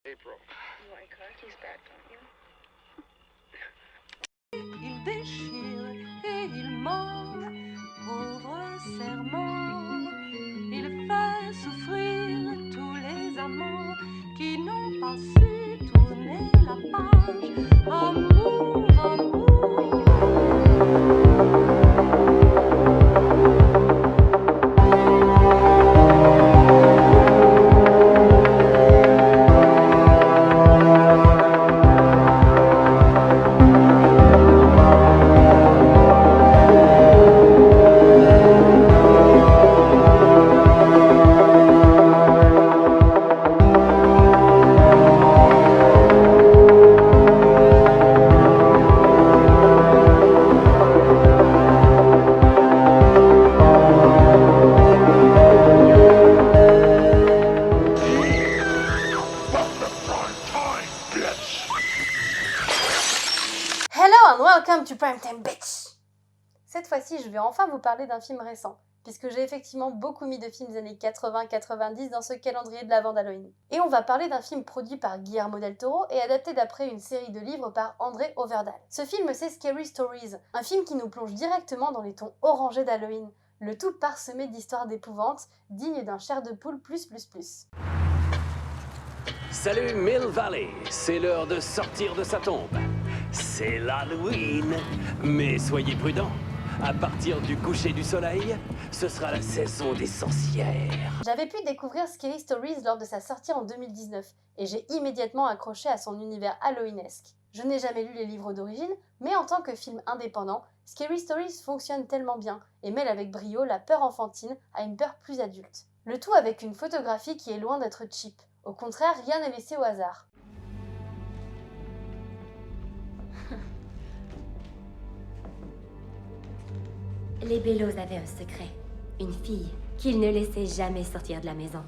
April. You like Rocky's bad, don't you? Il déchire et il ment, pauvre serment. Il fait souffrir tous les amants qui n'ont pas su tourner la page. Amour, amour. Welcome to Primetime Bitch! Cette fois-ci, je vais enfin vous parler d'un film récent, puisque j'ai effectivement beaucoup mis de films des années 80-90 dans ce calendrier de l'avant d'Halloween. Et on va parler d'un film produit par Guillermo del Toro et adapté d'après une série de livres par André Overdal. Ce film, c'est Scary Stories, un film qui nous plonge directement dans les tons orangés d'Halloween, le tout parsemé d'histoires d'épouvante, dignes d'un chair de poule plus. Salut Mill Valley, c'est l'heure de sortir de sa tombe. C'est l'Halloween, mais soyez prudents. À partir du coucher du soleil, ce sera la saison des sorcières. J'avais pu découvrir Scary Stories lors de sa sortie en 2019, et j'ai immédiatement accroché à son univers halloweenesque. Je n'ai jamais lu les livres d'origine, mais en tant que film indépendant, Scary Stories fonctionne tellement bien, et mêle avec brio la peur enfantine à une peur plus adulte. Le tout avec une photographie qui est loin d'être cheap. Au contraire, rien n'est laissé au hasard. Les Bellows avaient un secret. Une fille qu'ils ne laissaient jamais sortir de la maison.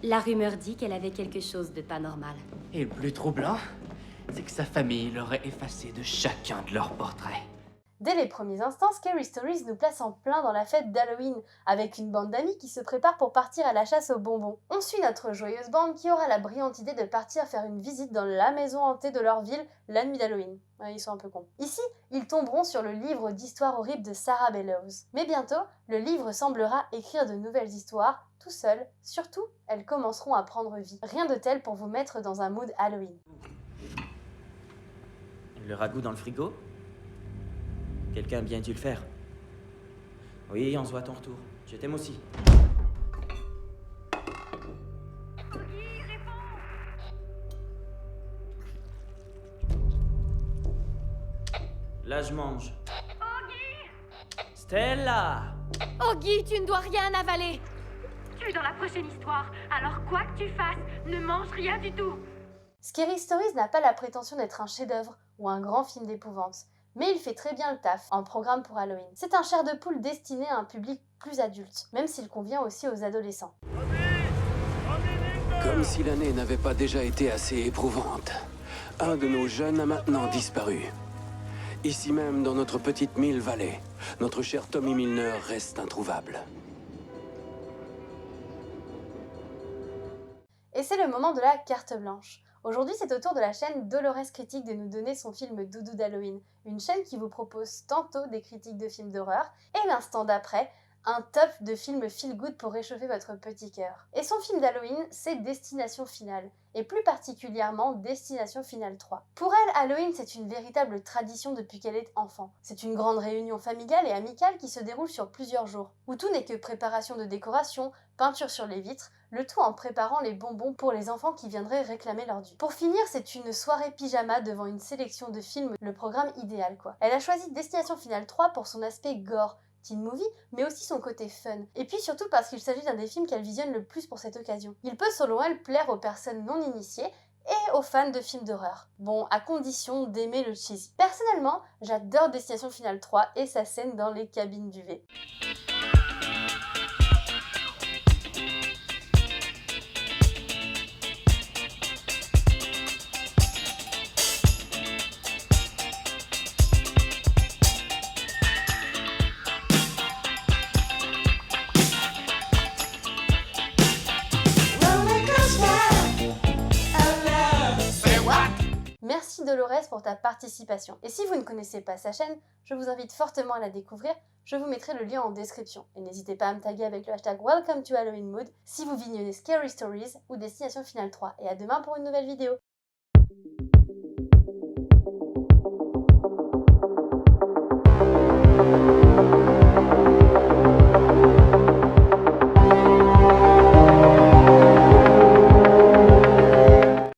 La rumeur dit qu'elle avait quelque chose de pas normal. Et le plus troublant, c'est que sa famille l'aurait effacée de chacun de leurs portraits. Dès les premiers instants, Scary Stories nous place en plein dans la fête d'Halloween, avec une bande d'amis qui se prépare pour partir à la chasse aux bonbons. On suit notre joyeuse bande qui aura la brillante idée de partir faire une visite dans la maison hantée de leur ville la nuit d'Halloween. Ouais, ils sont un peu cons. Ici, ils tomberont sur le livre d'histoires horribles de Sarah Bellows. Mais bientôt, le livre semblera écrire de nouvelles histoires, tout seul. Surtout, elles commenceront à prendre vie. Rien de tel pour vous mettre dans un mood Halloween. Le ragoût dans le frigo? Quelqu'un a bien dû le faire. Oui, on se voit à ton retour. Je t'aime aussi. Là, je mange. Stella! Oggy, tu ne dois rien avaler! Tu es dans la prochaine histoire, alors quoi que tu fasses, ne mange rien du tout. Scary Stories n'a pas la prétention d'être un chef-d'œuvre ou un grand film d'épouvante, mais il fait très bien le taf en programme pour Halloween. C'est un chair de poule destiné à un public plus adulte, même s'il convient aussi aux adolescents. Comme si l'année n'avait pas déjà été assez éprouvante. Un de nos jeunes a maintenant disparu. Ici même, dans notre petite Mill Valley, notre cher Tommy Milner reste introuvable. Et c'est le moment de la carte blanche. Aujourd'hui, c'est au tour de la chaîne Dolores Critique de nous donner son film Doudou d'Halloween, une chaîne qui vous propose tantôt des critiques de films d'horreur, et l'instant d'après, un top de films feel-good pour réchauffer votre petit cœur. Et son film d'Halloween, c'est Destination Finale, et plus particulièrement Destination Finale 3. Pour elle, Halloween, c'est une véritable tradition depuis qu'elle est enfant. C'est une grande réunion familiale et amicale qui se déroule sur plusieurs jours, où tout n'est que préparation de décoration, peinture sur les vitres, le tout en préparant les bonbons pour les enfants qui viendraient réclamer leur dû. Pour finir, c'est une soirée pyjama devant une sélection de films, le programme idéal quoi. Elle a choisi Destination Finale 3 pour son aspect gore, teen movie, mais aussi son côté fun. Et puis surtout parce qu'il s'agit d'un des films qu'elle visionne le plus pour cette occasion. Il peut selon elle plaire aux personnes non initiées et aux fans de films d'horreur. Bon, à condition d'aimer le cheesy. Personnellement, j'adore Destination Finale 3 et sa scène dans les cabines d'UV. Roller coaster of love. Merci Dolores pour ta participation. Et si vous ne connaissez pas sa chaîne, je vous invite fortement à la découvrir. Je vous mettrai le lien en description. Et n'hésitez pas à me taguer avec le hashtag Welcome to Halloween Mood si vous visionnez Scary Stories ou Destination Finale 3. Et à demain pour une nouvelle vidéo.